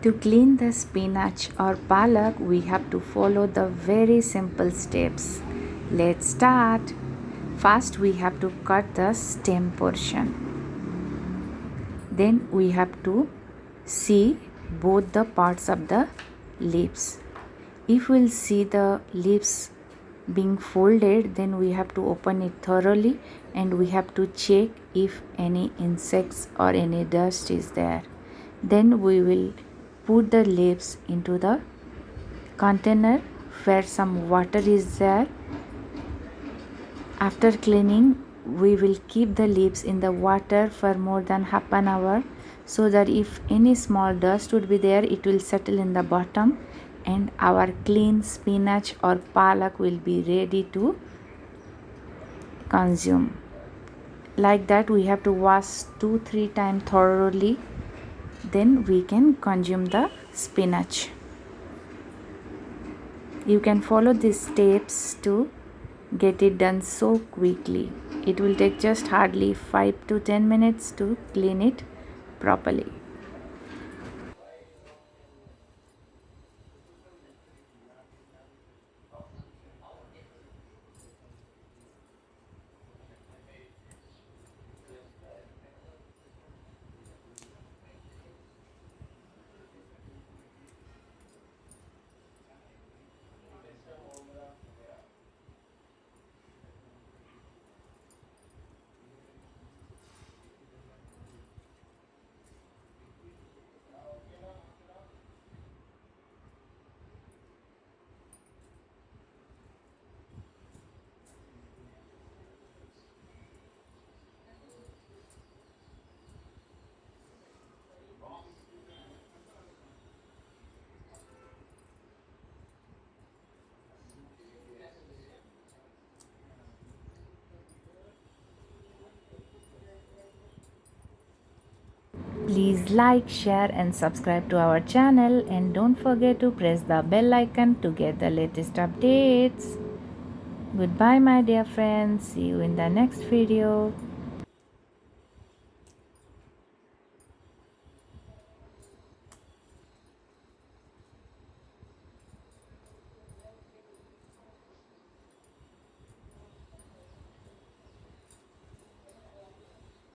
To clean the spinach or palak, we have to follow the very simple steps. Let's start. First, we have to cut the stem portion. Then we have to see both the parts of the leaves. If we'll see the leaves being folded, then we have to open it thoroughly and we have to check if any insects or any dust is there. Then we will put the leaves into the container where some water is there. After cleaning, we will keep the leaves in the water for more than half an hour so that if any small dust would be there, it will settle in the bottom and our clean spinach or palak will be ready to consume. Like that, we have to wash 2-3 times thoroughly. Then we can consume the spinach. You can follow these steps to get it done so quickly. It will take just hardly 5 to 10 minutes to clean it properly. Please like, share and subscribe to our channel and don't forget to press the bell icon to get the latest updates. Goodbye my dear friends. See you in the next video.